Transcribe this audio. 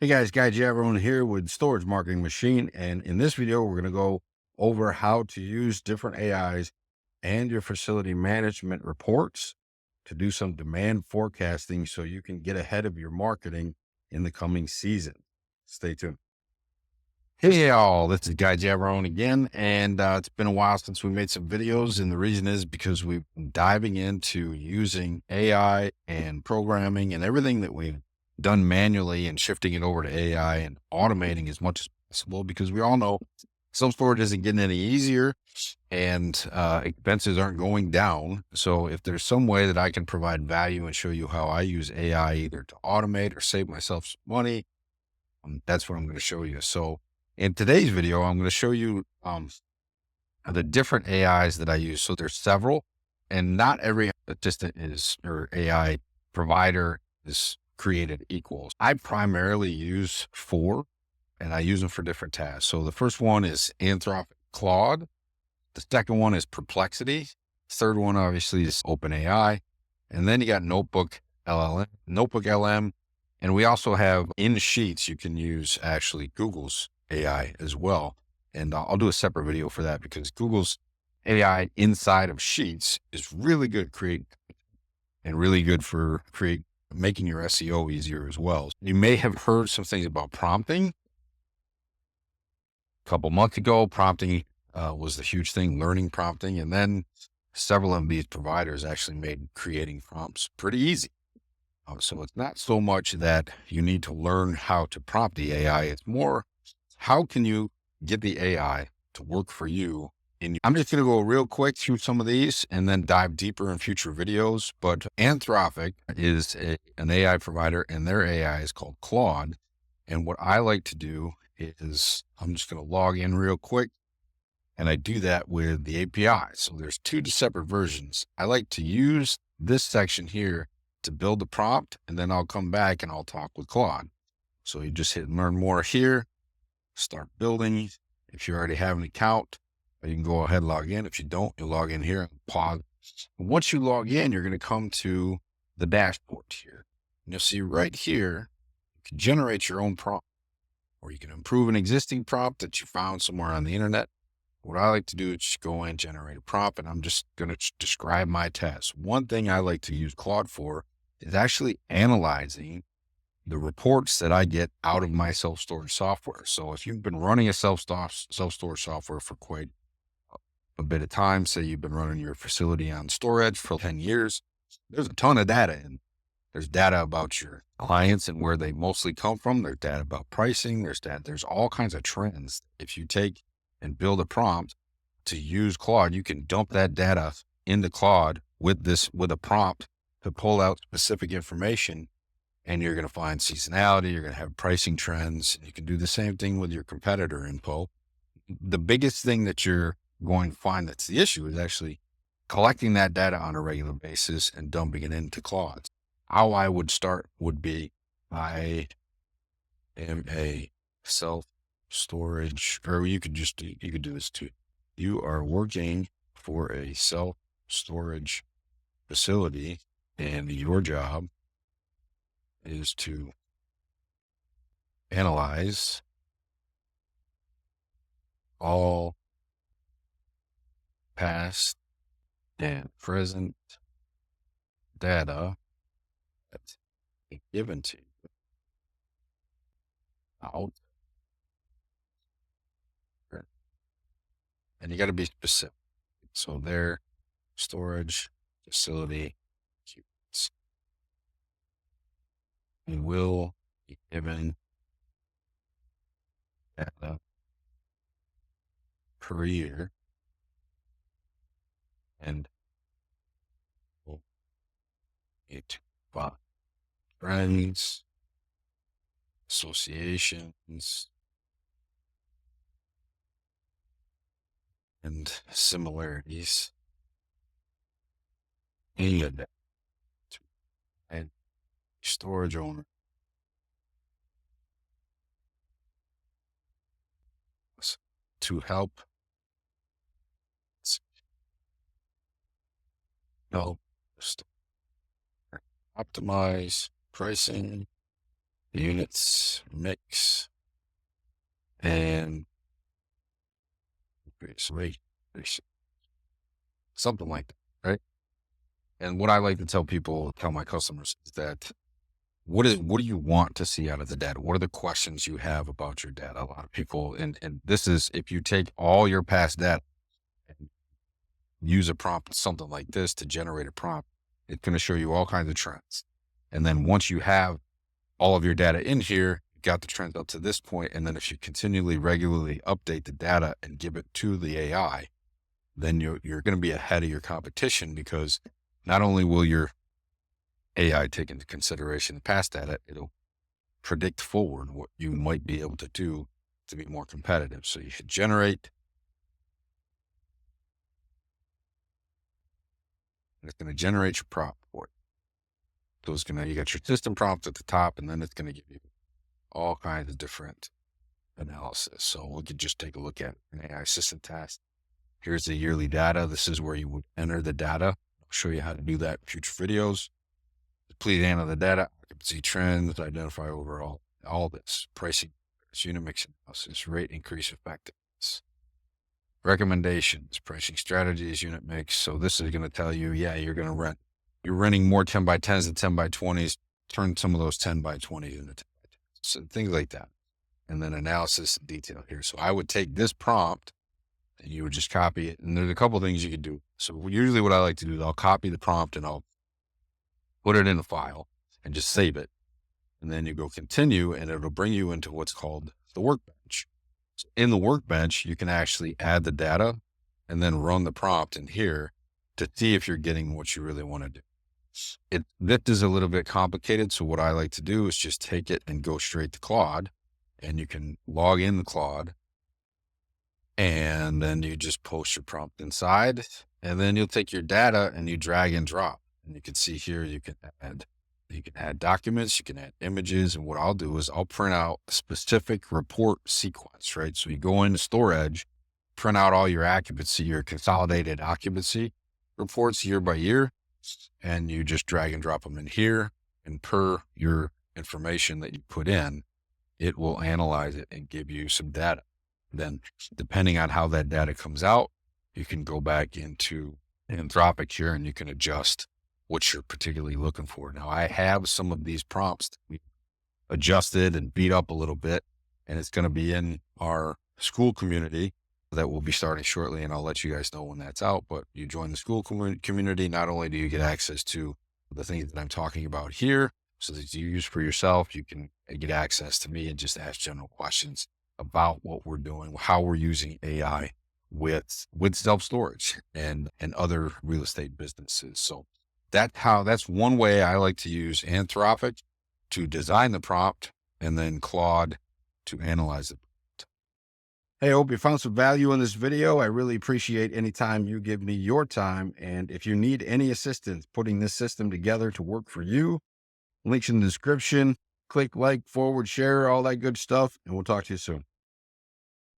Hey guys, Guy Javron here with Storage Marketing Machine. And in this video, we're going to go over how to use different AIs and your facility management reports to do some demand forecasting so you can get ahead of your marketing in the coming season. Stay tuned. Hey y'all, this is Guy Javron again. And it's been a while since we made some videos. And the reason is because we've been diving into using AI and programming and everything that we've done manually and shifting it over to AI and automating as much as possible, because we all know self-storage isn't getting any easier and expenses aren't going down. So if there's some way that I can provide value and show you how I use AI either to automate or save myself some money, that's what I'm going to show you. So in today's video, I'm going to show you the different AIs that I use. So there's several, and not every assistant is or AI provider is created equal. I primarily use 4, and I use them for different tasks. So the first one is Anthropic Claude. The second one is Perplexity. Third one, obviously, is OpenAI. And then you got Notebook LM. And we also have in Sheets, you can use actually Google's AI as well. And I'll do a separate video for that because Google's AI inside of Sheets is really good at creating and really good for making your SEO easier as well. You may have heard some things about prompting. A couple months ago, prompting was the huge thing, learning prompting. And then several of these providers actually made creating prompts pretty easy. So it's not so much that you need to learn how to prompt the AI. It's more, how can you get the AI to work for you? I'm just going to go real quick through some of these and then dive deeper in future videos. But Anthropic is an AI provider, and their AI is called Claude. And what I like to do is I'm just going to log in real quick, and I do that with the API. So there's 2 separate versions. I like to use this section here to build the prompt, and then I'll come back and I'll talk with Claude. So you just hit learn more here, start building. If you already have an account, you can go ahead and log in. If you don't, you log in here and pause. And once you log in, you're going to come to the dashboard here. And you'll see right here, you can generate your own prompt, or you can improve an existing prompt that you found somewhere on the internet. What I like to do is just go and generate a prompt, and I'm just going to describe my test. One thing I like to use Claude for is actually analyzing the reports that I get out of my self-storage software. So if you've been running a self-storage software for quite a bit of time, say you've been running your facility on storage for 10 years, there's a ton of data in. There's data about your clients and where they mostly come from. There's data about pricing. There's all kinds of trends. If you take and build a prompt to use Claude, you can dump that data into Claude with a prompt to pull out specific information, and you're going to find seasonality. You're going to have pricing trends. You can do the same thing with your competitor info. The biggest thing that you're going to find that's the issue is actually collecting that data on a regular basis and dumping it into Claude. How I would start would be, I am a self-storage, or you could do this too. You are working for a self-storage facility, and your job is to analyze all past and present data that's given to you out. And you got to be specific. So their storage facility units will be given data per year, and will it by friends, associations, and similarities in the data and storage owner to help help optimize pricing units mix and increase rate, something like that, right? And what I like to tell my customers is that what do you want to see out of the data? What are the questions you have about your data? A lot of people, and this is if you take all your past data and use a prompt, something like this to generate a prompt, it's going to show you all kinds of trends. And then once you have all of your data in here, you got the trends up to this point, and then if you continually, regularly update the data and give it to the AI, then you're going to be ahead of your competition because not only will your AI take into consideration the past data, it'll predict forward what you might be able to do to be more competitive. So you should generate, and it's going to generate your prompt for it. So it's going to, you got your system prompt at the top, and then it's going to give you all kinds of different analysis. So we could just take a look at an AI system task. Here's the yearly data. This is where you would enter the data. I'll show you how to do that in future videos. Please enter the data, occupancy trends, identify overall, all this, pricing, unit mix analysis, rate increase effectiveness, recommendations, pricing strategies, unit mix. So this is going to tell you, yeah, you're renting more 10 by 10s and 10 by 20s, turn some of those 10 by 20s into 10 by 10s, so things like that. And then analysis and detail here. So I would take this prompt and you would just copy it. And there's a couple of things you could do. So usually what I like to do is I'll copy the prompt and I'll put it in a file and just save it. And then you go continue and it'll bring you into what's called the workbench. So in the workbench, you can actually add the data and then run the prompt in here to see if you're getting what you really want to do. This is a little bit complicated. So what I like to do is just take it and go straight to Claude, and you can log in the Claude and then you just post your prompt inside, and then you'll take your data and you drag and drop. And you can see here, you can add documents, you can add images. And what I'll do is I'll print out a specific report sequence, right? So you go into storage, print out all your occupancy, your consolidated occupancy reports year by year, and you just drag and drop them in here. And per your information that you put in, it will analyze it and give you some data. Then depending on how that data comes out, you can go back into Anthropic here and you can adjust what you're particularly looking for. Now I have some of these prompts that we adjusted and beat up a little bit, and it's going to be in our school community that will be starting shortly. And I'll let you guys know when that's out, but you join the school community. Not only do you get access to the things that I'm talking about here, so that you use for yourself, you can get access to me and just ask general questions about what we're doing, how we're using AI with self-storage and other real estate businesses. So that's one way I like to use Anthropic to design the prompt, and then Claude to analyze it. Hey, I hope you found some value in this video. I really appreciate any time you give me your time. And if you need any assistance putting this system together to work for you, links in the description. Click like, forward, share, all that good stuff. And we'll talk to you soon.